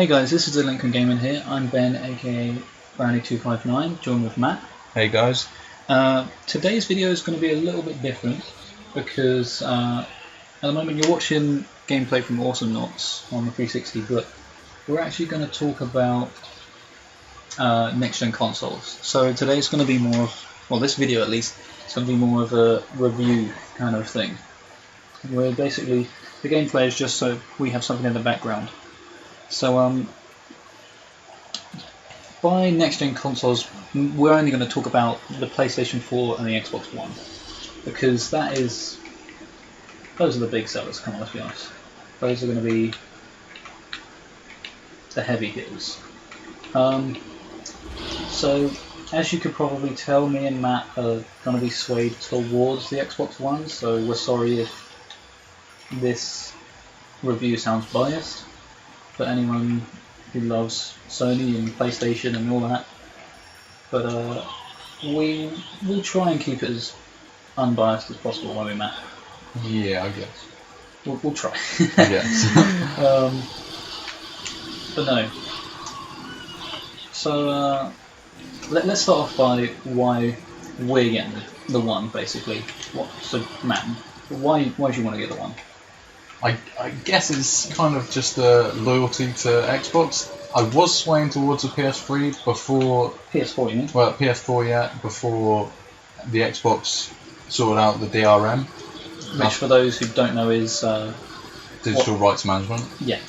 Hey guys, this is Delinquent Gaming here. I'm Ben, aka Brownie259, joined with Matt. Hey guys. Today's video is going to be a little bit different because at the moment you're watching gameplay from Awesome Knots on the 360, but we're actually going to talk about next-gen consoles. So today's going to be more of, well, this video at least, it's going to be more of a review kind of thing, where basically the gameplay is just so we have something in the background. So by next-gen consoles, we're only going to talk about the PlayStation 4 and the Xbox One, because those are the big sellers. Come on, let's be honest. Those are going to be the heavy hitters. So, as you could probably tell, me and Matt are going to be swayed towards the Xbox One, so we're sorry if this review sounds biased for anyone who loves Sony and PlayStation and all that. But we'll try and keep it as unbiased as possible, won't we, Matt? Yeah, I guess. We'll try. Yes. But no. So let's start off by why we're getting the one, basically. So Matt, why do you want to get the one? I guess it's kind of just a loyalty to Xbox. I was swaying towards a PS3 before... PS4, you mean? Well, PS4, yeah, before the Xbox sorted out the DRM. Which, for those who don't know, is... Digital Rights Management. Yeah.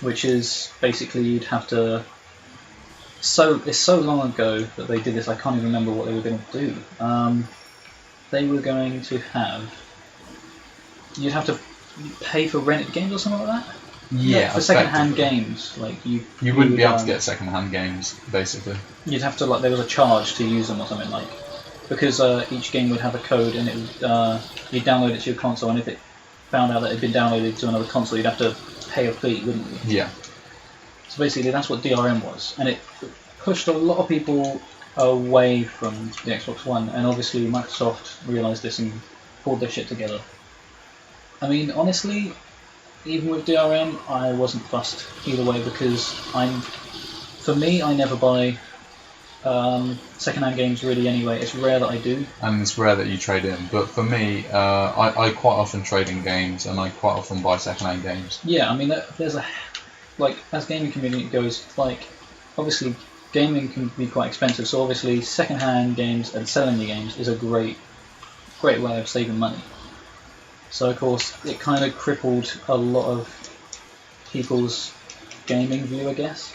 Which is, basically, you'd have to... It's so long ago that they did this, I can't even remember what they were going to do. They were going to have... You'd have to pay for rented games or something like that? Yeah, for second-hand games, like you wouldn't be able to get second-hand games, basically. You'd have to, like, there was a charge to use them or something, like, because each game would have a code, and it would, you'd download it to your console, and if it found out that it had been downloaded to another console, you'd have to pay a fee, wouldn't you? Yeah. So basically, that's what DRM was, and it pushed a lot of people away from the Xbox One, and obviously Microsoft realised this and pulled their shit together. I mean, honestly, even with DRM, I wasn't fussed either way, because for me, I never buy second-hand games really anyway. It's rare that I do. And it's rare that you trade in. But for me, I quite often trade in games, and I quite often buy second-hand games. Yeah, I mean, there's as gaming community goes, like, obviously gaming can be quite expensive, so obviously second-hand games and selling the games is a great way of saving money. So of course it kind of crippled a lot of people's gaming view, I guess.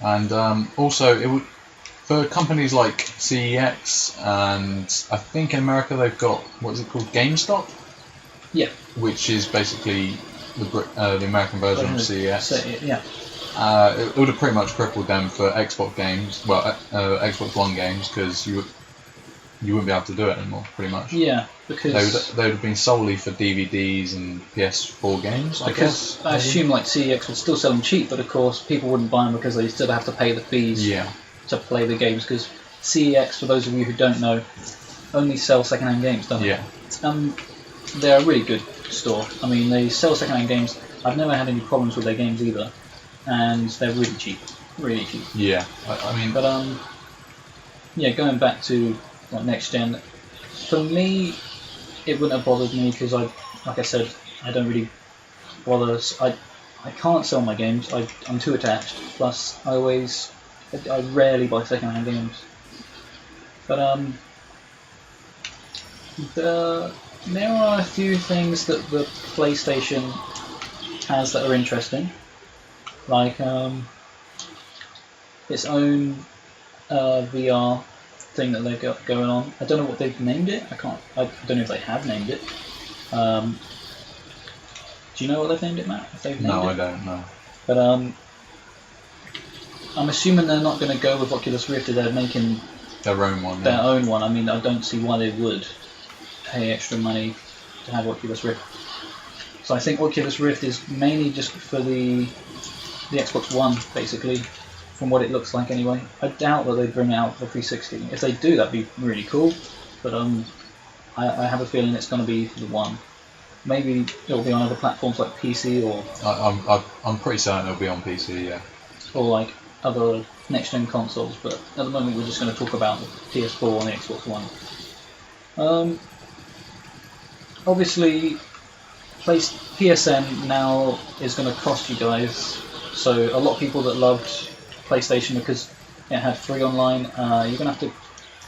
And also it would, for companies like CEX, and I think in America they've got, what is it called, GameStop? Yeah. Which is basically the American version of CEX. Yeah. It would have pretty much crippled them for Xbox games, Xbox One games, because you wouldn't be able to do it anymore, pretty much. Yeah, because they would have been solely for DVDs and PS4 games, I guess. I assume like CEX would still sell them cheap, but of course people wouldn't buy them because they still have to pay the fees to play the games, because CEX, for those of you who don't know, only sell second-hand games, don't they? Yeah. They're a really good store. I mean, they sell second-hand games. I've never had any problems with their games either, and they're really cheap. Really cheap. Yeah, I mean... But, yeah, going back to like next gen, for me, it wouldn't have bothered me because like I said, I don't really bother. I can't sell my games. I'm too attached. Plus, I rarely buy second-hand games. But there are a few things that the PlayStation has that are interesting, like its own VR thing that they've got going on. I don't know what they've named it. I don't know if they have named it. Do you know what they've named it, Matt? If they've named No, it? I don't know. But I'm assuming they're not going to go with Oculus Rift if they're making their own one. Their own one. I mean, I don't see why they would pay extra money to have Oculus Rift. So I think Oculus Rift is mainly just for the Xbox One, basically. From what it looks like anyway. I doubt that they bring it out for 360. If they do, that'd be really cool. But I have a feeling it's going to be the one. maybe it'll be on other platforms like PC I'm pretty certain it'll be on PC. Yeah. or like other next-gen consoles. But at the moment, we're just going to talk about the PS4 and the Xbox One. Obviously, PSN now is going to cost you guys. So a lot of people that loved PlayStation because it had free online, you're going to have to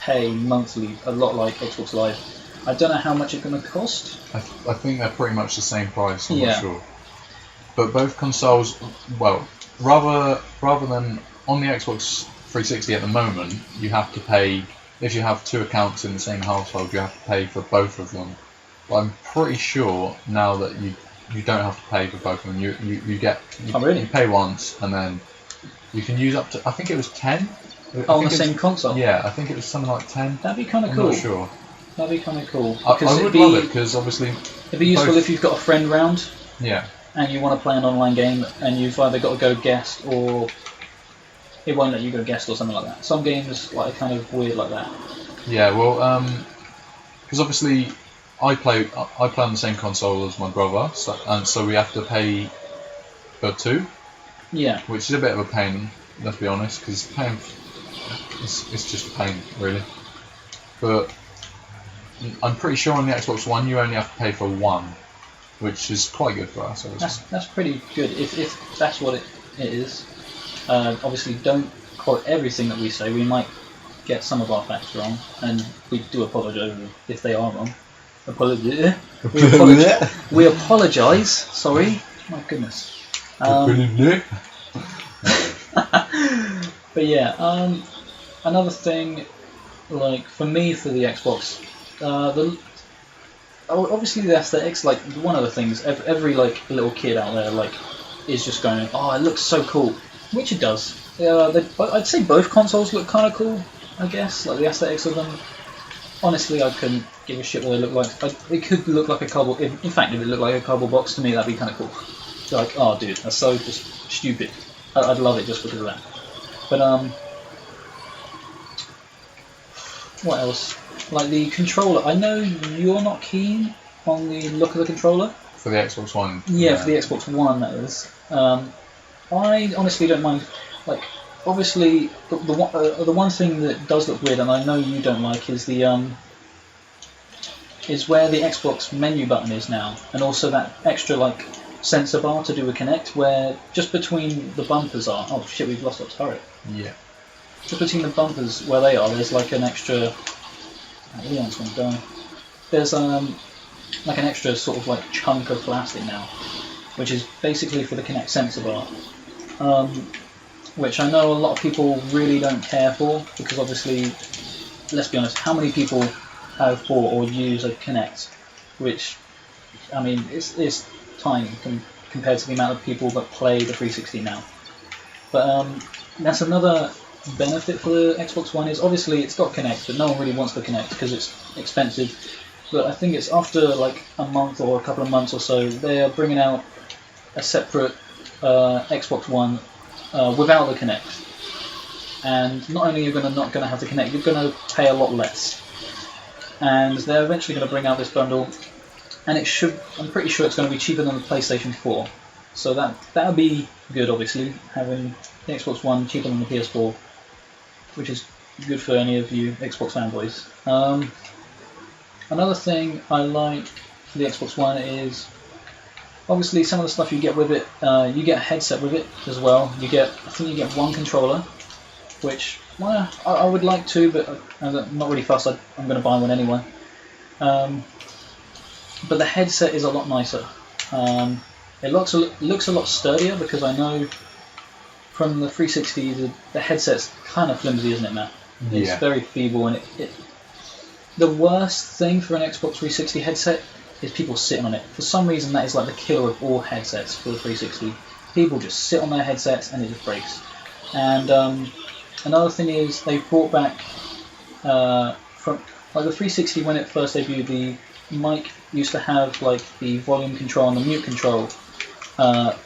pay monthly, a lot like Xbox Live. I don't know how much it's going to cost. I think they're pretty much the same price. I'm Yeah. not sure. But both consoles, well, rather than on the Xbox 360 at the moment, you have to pay. If you have two accounts in the same household, you have to pay for both of them. But I'm pretty sure now that you don't have to pay for both of them. You get really? You pay once and then you can use up to, I think it was 10. On the same console? Yeah, I think it was something like 10. That'd be kind of I'm cool. not sure. That'd be kind of cool. I would love it because obviously it'd be useful if you've got a friend round. Yeah. And you want to play an online game, and you've either got to go guest or it won't let you go guest or something like that. Some games like are kind of weird like that. Yeah, well, because obviously I play on the same console as my brother, so we have to pay for two. Yeah. Which is a bit of a pain, let's be honest, because paying it's just a pain really. But I'm pretty sure on the Xbox One you only have to pay for one, which is quite good for us. That's pretty good if that's what it is. Obviously, don't quote everything that we say. We might get some of our facts wrong, and we do apologise if they are wrong. We apologise. Sorry, my goodness. But yeah, another thing, like for me for the Xbox, obviously the aesthetics. Like one of the things, every like little kid out there like is just going, oh, it looks so cool, which it does. I'd say both consoles look kind of cool. I guess like the aesthetics of them. Honestly, I couldn't give a shit what they look like. It could look like a cardboard. In fact, if it looked like a cardboard box to me, that'd be kind of cool. Like, oh, dude, that's so just stupid. I'd love it just because of that. But what else? Like the controller. I know you're not keen on the look of the controller. For the Xbox One. Yeah, for the Xbox One, that is. I honestly don't mind. Like, obviously, the one thing that does look weird, and I know you don't like, is the is where the Xbox menu button is now, and also that extra like sensor bar to do with Kinect, where just between the bumpers are. Oh shit, we've lost our turret. Yeah. Just between the bumpers where they are, there's like an extra. Leon's gonna die. There's like an extra sort of like chunk of plastic now, which is basically for the Kinect sensor bar. Which I know a lot of people really don't care for, because obviously, let's be honest, how many people have bought or use a Kinect? Which, I mean, it's tiny compared to the amount of people that play the 360 now. But that's another benefit for the Xbox One, is obviously it's got Kinect, but no one really wants the Kinect because it's expensive. But I think it's after like a month or a couple of months or so, they are bringing out a separate Xbox One without the Kinect. And not only are you not going to have the Kinect, you're going to pay a lot less. And they're eventually going to bring out this bundle, and I'm pretty sure it's going to be cheaper than the PlayStation 4. So that would be good, obviously, having the Xbox One cheaper than the PS4, which is good for any of you Xbox fanboys. Another thing I like for the Xbox One is obviously some of the stuff you get with it. You get a headset with it as well. I think you get one controller, which I would like to, but I'm not really fussed. I'm going to buy one anyway. But the headset is a lot nicer. It looks a lot sturdier, because I know from the 360 the headset's kind of flimsy, isn't it, Matt? It's very feeble, and the worst thing for an Xbox 360 headset is people sitting on it. For some reason, that is like the killer of all headsets for the 360. People just sit on their headsets and it just breaks. And another thing is they've brought back from like the 360 when it first debuted. The mic used to have like the volume control and the mute control at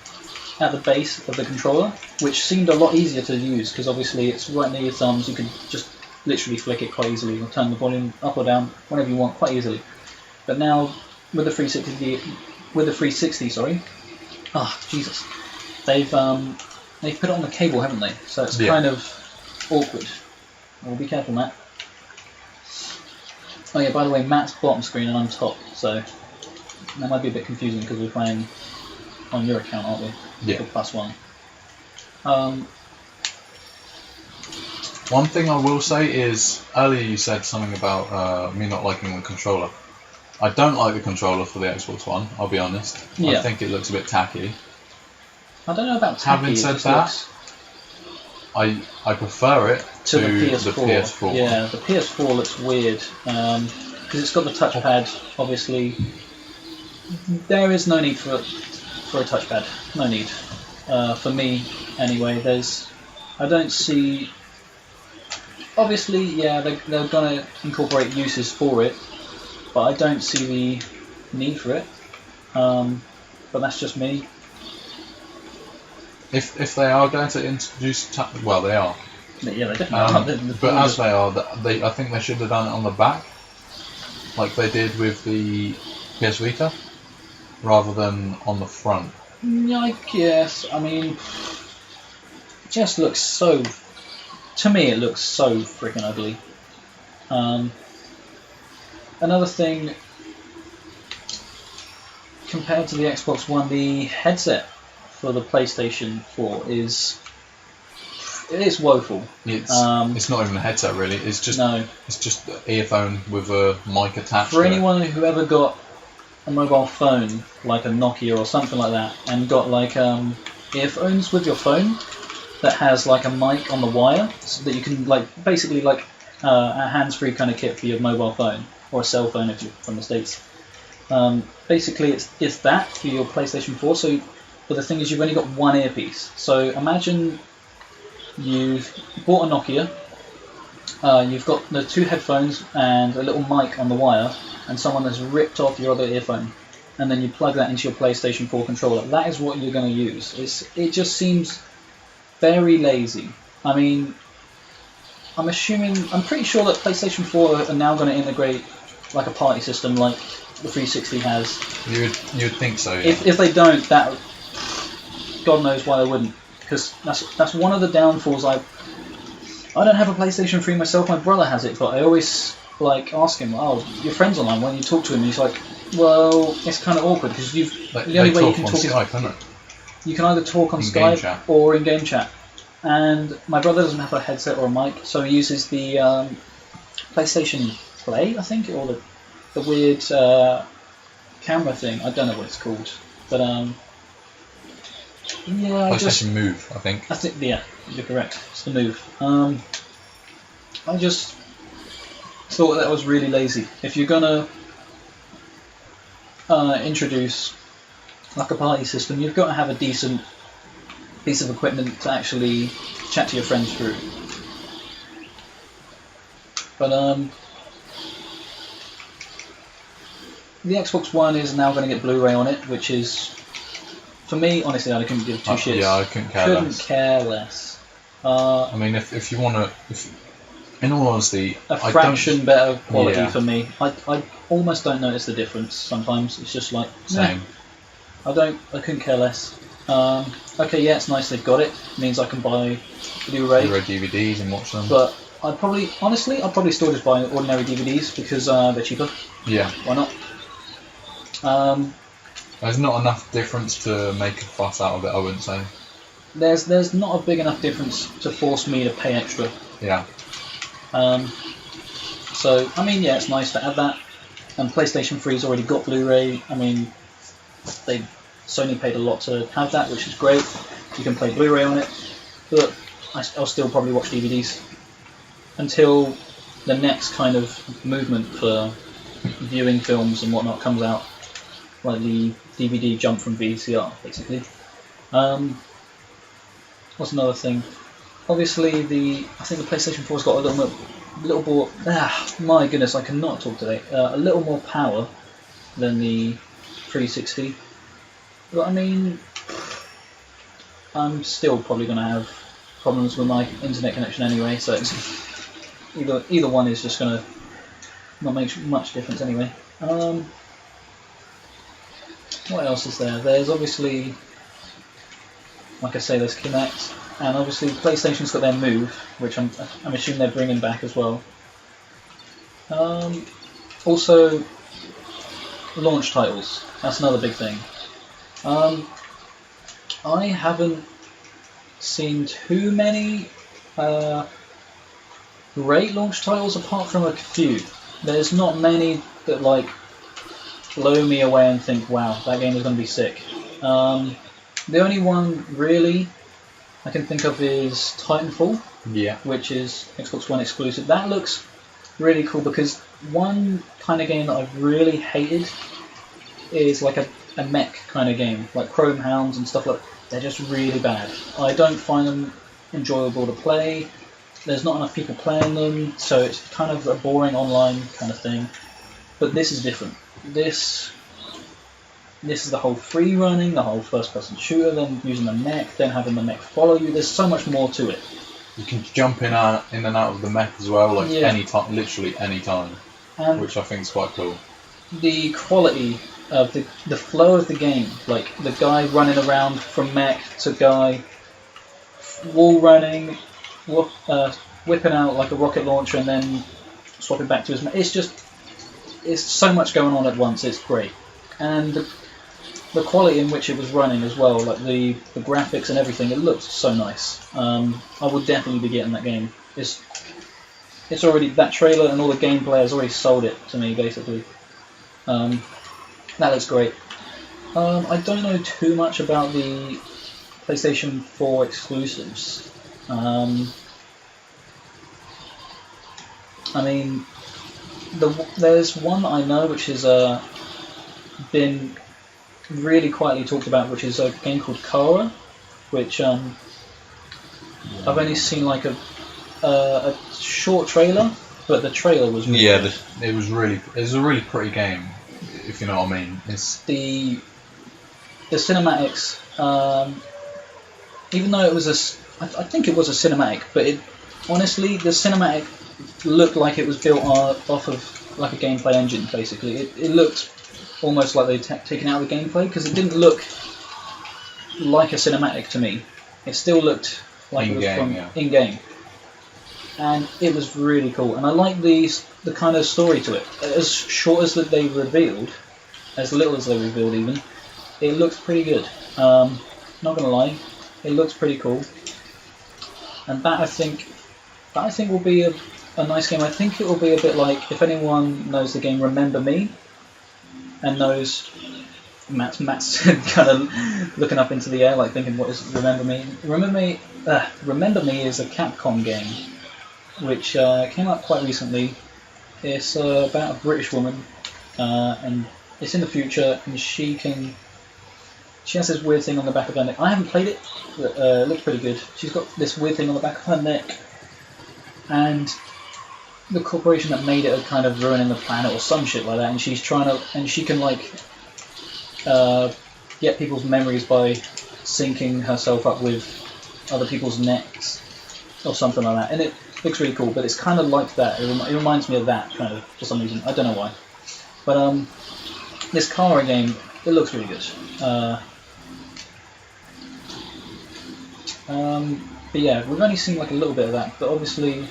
the base of the controller, which seemed a lot easier to use because obviously it's right near your thumbs. You can just literally flick it quite easily and turn the volume up or down whenever you want quite easily. But now with the 360 with the 360, sorry. Ah, Jesus. They've put it on the cable, haven't they? So it's kind of awkward. Well, be careful, Matt. Oh yeah, by the way, Matt's bottom screen and I'm top, so that might be a bit confusing because we're playing on your account, aren't we? Yeah. For +1. One thing I will say is, earlier you said something about me not liking the controller. I don't like the controller for the Xbox One, I'll be honest. Yeah. I think it looks a bit tacky. I don't know about tacky. Having said that, I prefer it to the PS4. Yeah, the PS4 looks weird because it's got the touchpad. Obviously, there is no need for a touchpad. No need for me anyway. I don't see. Obviously, yeah, they're gonna incorporate uses for it, but I don't see the need for it. But that's just me. If they are going to introduce, well, they are. Yeah, they definitely are. But as they are, I think they should have done it on the back, like they did with the PS Vita, rather than on the front. Yeah, I guess. I mean, it just looks so. To me, it looks so freaking ugly. Another thing, compared to the Xbox One, the headset for the PlayStation 4 is woeful. It's not even a headset really. It's just an earphone with a mic attached. For anyone who ever got a mobile phone like a Nokia or something like that, and got like earphones with your phone that has like a mic on the wire, so that you can basically a hands-free kind of kit for your mobile phone or a cell phone if you're from the States. Basically, it's that for your PlayStation 4. But the thing is, you've only got one earpiece. So imagine you've bought a Nokia, you've got the two headphones and a little mic on the wire, and someone has ripped off your other earphone, and then you plug that into your PlayStation 4 controller. That is what you're going to use. It just seems very lazy. I mean, I'm pretty sure that PlayStation 4 are now going to integrate like a party system like the 360 has. You'd think so, yeah. If they don't, that God knows why they wouldn't, because that's one of the downfalls. I don't have a PlayStation 3 myself. My brother has it, but I always ask him, "Oh, your friend's online." When you talk to him, he's like, "Well, it's kind of awkward because the only way you can talk Skype, isn't it? You can either talk on Skype or in game chat." And my brother doesn't have a headset or a mic, so he uses the PlayStation Play, I think, or the weird camera thing. I don't know what it's called, but yeah, PlayStation Move, I think. Yeah, you're correct. It's the Move. I just thought that was really lazy. If you're gonna introduce like a party system, you've got to have a decent piece of equipment to actually chat to your friends through. But the Xbox One is now going to get Blu-ray on it, which is, for me, honestly, I couldn't give two shits. Yeah, I couldn't care less. I mean, if you want to, in all honesty, a fraction better quality for me. I almost don't notice the difference sometimes. It's just like, same. I couldn't care less. Okay, yeah, it's nice they've got it. It means I can buy Blu-ray DVDs and watch them. But I'd probably still just buy ordinary DVDs because they're cheaper. Yeah. Why not? There's not enough difference to make a fuss out of it, I wouldn't say. There's not a big enough difference to force me to pay extra. Yeah. So, I mean, yeah, it's nice to add that. And PlayStation 3's already got Blu-ray. I mean, Sony paid a lot to have that, which is great. You can play Blu-ray on it, but I'll still probably watch DVDs until the next kind of movement for viewing films and whatnot comes out, like the DVD jump from VCR, basically. What's another thing? Obviously, I think the PlayStation 4's got a little more. My goodness, I cannot talk today. A little more power than the 360. But I mean, I'm still probably going to have problems with my internet connection anyway, so it's either one is just going to not make much difference anyway. What else is there? There's obviously, like I say, there's Kinect, and obviously PlayStation's got their Move, which I'm assuming they're bringing back as well. Also, launch titles. That's another big thing. I haven't seen too many great launch titles apart from a few. There's not many that like blow me away and think, wow, that game is going to be sick. The only one really I can think of is Titanfall, which is Xbox One exclusive. That looks really cool because one kind of game that I've really hated is like a mech kind of game, like Chrome Hounds and stuff like that. They're just really bad. I don't find them enjoyable to play. There's not enough people playing them, so it's kind of a boring online kind of thing. But this is different. This is the whole free running, the whole first-person shooter, then using the mech, then having the mech follow you. There's so much more to it. You can jump in and out of the mech as well, like any time, literally any time, which I think is quite cool. The quality of the flow of the game, like the guy running around from mech to guy wall running, whipping out like a rocket launcher and then swapping back to his mech. It's so much going on at once. It's great, and the quality in which it was running as well, like the graphics and everything, it looked so nice. I would definitely be getting that game. It's already, that trailer and all the gameplay has already sold it to me, basically. That looks great. I don't know too much about the PlayStation 4 exclusives. I mean, there's one that I know which has been really quietly talked about, which is a game called Kara, which I've only seen like a short trailer, but the trailer was really good. It was a really pretty game, if you know what I mean. It's the cinematics, even though it was I think it was a cinematic, but honestly the cinematic looked like it was built off of like a gameplay engine. Basically, it looked almost like they'd taken out the gameplay, because it didn't look like a cinematic to me. It still looked like it was from in-game, and it was really cool. And I like the kind of story to it. As short as that they revealed, as little as they revealed even, it looks pretty good. Not gonna lie, it looks pretty cool, and that I think will be a nice game. I think it will be a bit like, if anyone knows the game Remember Me, and knows Matt's kind of looking up into the air, like thinking, what is Remember Me? Remember Me is a Capcom game which came out quite recently. It's about a British woman, and it's in the future, and she has this weird thing on the back of her neck. I haven't played it, but it looks pretty good. She's got this weird thing on the back of her neck, and the corporation that made it are kind of ruining the planet or some shit like that, and she's trying to, and she can like get people's memories by syncing herself up with other people's necks or something like that, and it looks really cool. But it's kind of like that. It reminds me of that kind of, for some reason. I don't know why. But this Kara game, it looks really good. But yeah, we've only seen like a little bit of that, but obviously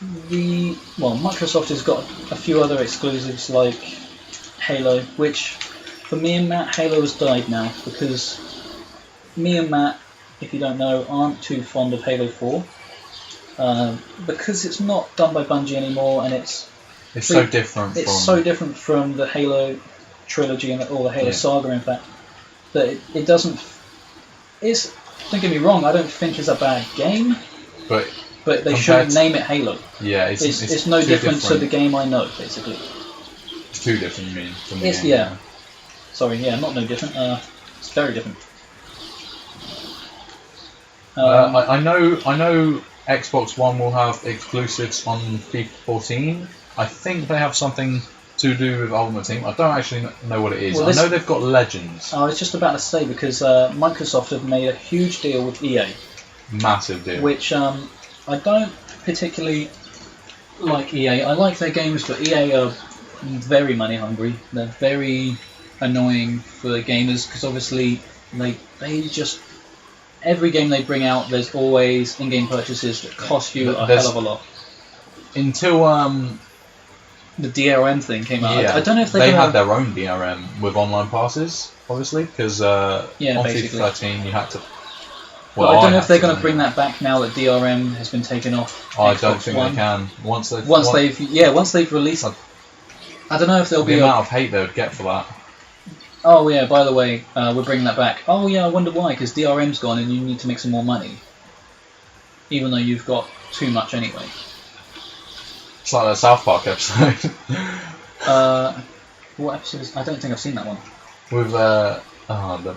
Microsoft has got a few other exclusives like Halo, which for me and Matt, Halo has died now, because me and Matt, if you don't know, aren't too fond of Halo 4, because it's not done by Bungie anymore, and it's so different. It's so different from the Halo trilogy or the Halo saga, in fact, that it doesn't. Don't get me wrong, I don't think it's a bad game, but they shouldn't name it Halo. Yeah, it's no different to the game I know, basically. It's too different, you mean? From the game, not no different. It's very different. I know Xbox One will have exclusives on FIFA 14. I think they have something to do with Ultimate Team. I don't actually know what it is. I know they've got Legends. I was just about to say, because Microsoft have made a huge deal with EA. Massive deal. Which I don't particularly like EA. I like their games, but EA are very money hungry. They're very annoying for gamers because obviously they just every game they bring out, there's always in-game purchases that cost you a hell of a lot. Until the DRM thing came out. Yeah, I don't know if they had their own DRM with online passes, obviously, because on basically. FIFA 13 you had to. Well, I don't know if they're going to bring that back now that DRM has been taken off. I don't think they can. Once they've released. I don't know if there'll be the amount of hate they would get for that. Oh yeah, by the way, we're bringing that back. Oh yeah, I wonder why, because DRM's gone and you need to make some more money. Even though you've got too much anyway. It's like that South Park episode. What episode is... I don't think I've seen that one. With,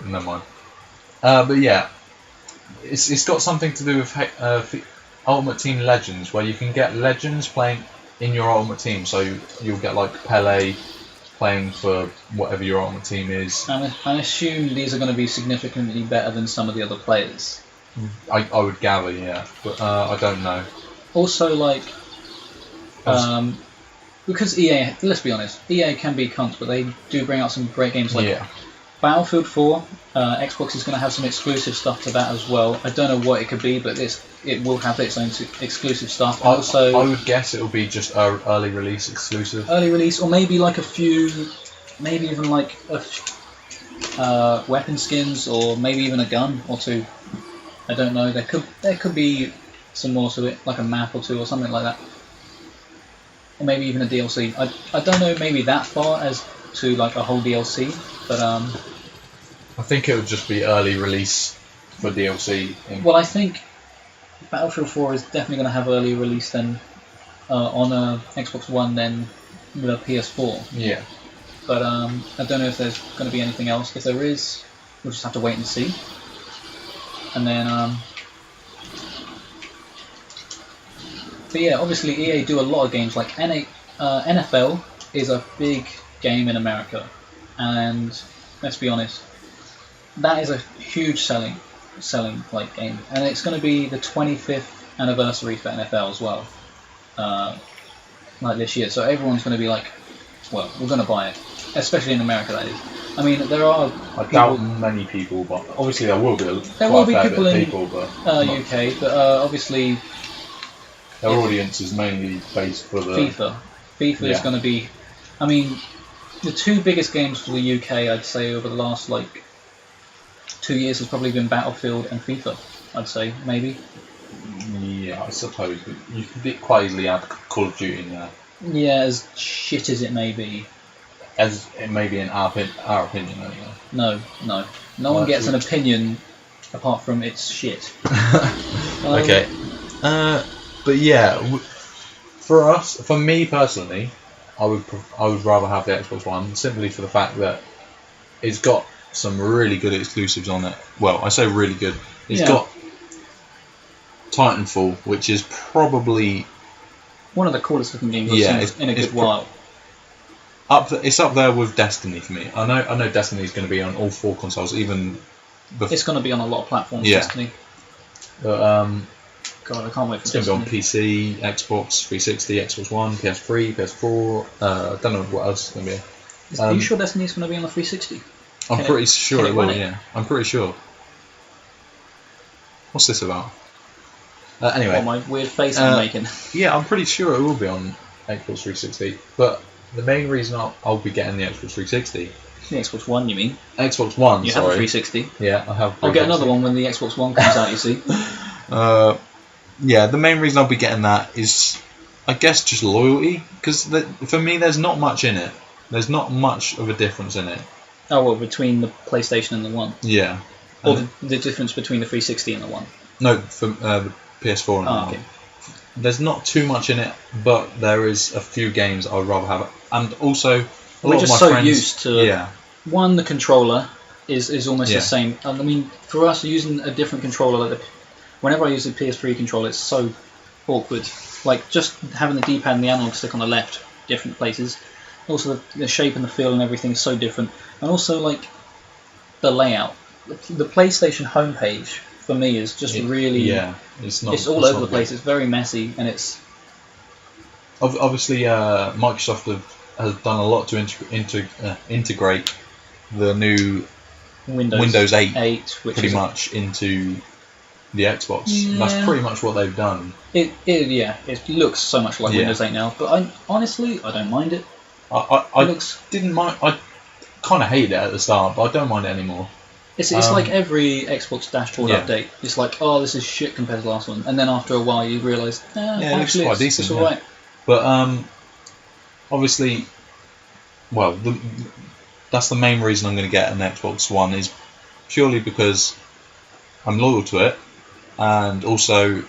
never mind. But yeah, it's got something to do with Ultimate Team Legends, where you can get legends playing in your Ultimate Team. So you'll get like Pele playing for whatever your Ultimate Team is. I assume these are going to be significantly better than some of the other players. I would gather, yeah, but I don't know. Also, like, because EA, let's be honest, EA can be cunts, but they do bring out some great games like Battlefield 4. Xbox is going to have some exclusive stuff to that as well. I don't know what it could be, but it will have its own exclusive stuff. Also, I would guess it will be just early release exclusive. Early release, or maybe like a few, maybe even like weapon skins, or maybe even a gun or two. I don't know. There could be some more to it, like a map or two or something like that. Or maybe even a DLC. I don't know, maybe that far as to like a whole DLC, but I think it would just be early release for DLC. Well, I think Battlefield 4 is definitely going to have early release then on a Xbox One then with a PS4. Yeah. But I don't know if there's going to be anything else. If there is, we'll just have to wait and see. And then but yeah, obviously EA do a lot of games like NFL is a big game in America, and let's be honest, that is a huge selling like game, and it's going to be the 25th anniversary for NFL as well, like this year. So everyone's going to be like, well, we're going to buy it, especially in America. That is. I mean, there are. I doubt many people, but obviously there will be. There will be people in UK, but obviously. Their audience is mainly based for the FIFA. FIFA is going to be. I mean, the two biggest games for the UK, I'd say, over the last like 2 years has probably been Battlefield and FIFA. I'd say maybe. Yeah, I suppose, but you could quite easily add Call of Duty in there. Yeah, as shit as it may be. As it may be in our opinion, anyway. No one gets an opinion apart from it's shit. Okay. But yeah, for me personally, I would rather have the Xbox One simply for the fact that it's got some really good exclusives on it. Well, I say really good. It's got Titanfall, which is probably one of the coolest looking games I've seen in a good while. It's up there with Destiny for me. I know Destiny is going to be on all 4 consoles, even. It's going to be on a lot of platforms. Destiny. But God, I can't wait for Destiny. It's going to be on PC, Xbox 360, Xbox One, PS3, PS4. I don't know what else it's going to be. Are you sure Destiny's going to be on the 360? I'm pretty sure it will. Yeah, I'm pretty sure. What's this about? Anyway. Oh, my weird face I'm making. Yeah, I'm pretty sure it will be on Xbox 360. But the main reason I'll be getting the Xbox 360. The Xbox One, you mean? Xbox One, you sorry. have a 360. Yeah, I have. I'll get another one when the Xbox One comes out, you see. Yeah, the main reason I'll be getting that is, I guess, just loyalty. Because for me, there's not much in it. There's not much of a difference in it. Oh, well, between the PlayStation and the One? Yeah. Or the difference between the 360 and the One? No, for the PS4 and the One. Okay. There's not too much in it, but there is a few games I would rather have. And also, we're just so used to... Yeah. One, the controller is almost the same. I mean, for us, using a different controller, whenever I use the PS3 controller, it's so awkward. Like, just having the D-pad and the analog stick on the left, different places. Also, the shape and the feel and everything is so different. And also, like, the layout. The PlayStation homepage, for me, is just really... Yeah, it's all over the place. It's very messy, and it's... Obviously, Microsoft has done a lot to integrate the new Windows 8 which pretty is much into the Xbox. Yeah. That's pretty much what they've done. It looks so much like Yeah. Windows 8 now, but honestly I don't mind it. I didn't mind. I kind of hated it at the start, but I don't mind it anymore. It's like every Xbox dashboard Yeah. update. It's like, oh, this is shit compared to the last one, and then after a while you realise, It looks actually, quite it's decent. alright. But obviously, well, that's the main reason I'm going to get an Xbox One is purely because I'm loyal to it, and also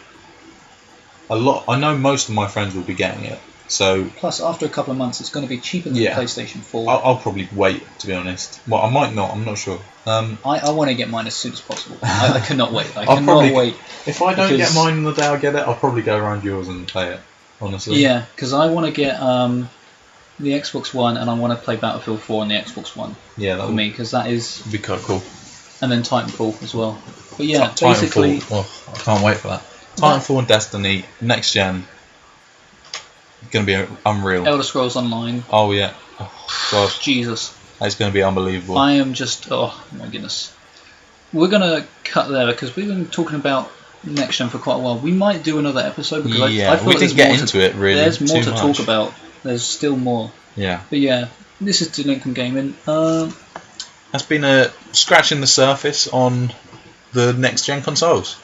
I know most of my friends will be getting it. So Plus, after a couple of months, it's going to be cheaper than Yeah. the PlayStation 4. I'll probably wait, to be honest. Well, I might not. I'm not sure. I want to get mine as soon as possible. I cannot wait. I I'll cannot probably- wait. If I don't Because- get mine the day I get it, I'll probably go around yours and play it. Honestly. Yeah, because I want to get the Xbox One, and I want to play Battlefield 4 on the Xbox One Yeah, that for would me, because that is, be quite cool. and then Titanfall as well. But yeah, Titanfall. basically, Oh, I can't wait for that. Titanfall and Destiny next gen. Going to be unreal. Elder Scrolls Online. Oh yeah. Oh, God, Jesus, it's going to be unbelievable. I am just, oh my goodness. We're gonna cut there because we've been talking about next gen for quite a while. We might do another episode because I feel we like there's didn't get more into it really. There's more too to much. talk about. There's still more. Yeah. But yeah, this is Delinquent Gaming. That's been a scratching the surface on the next gen consoles.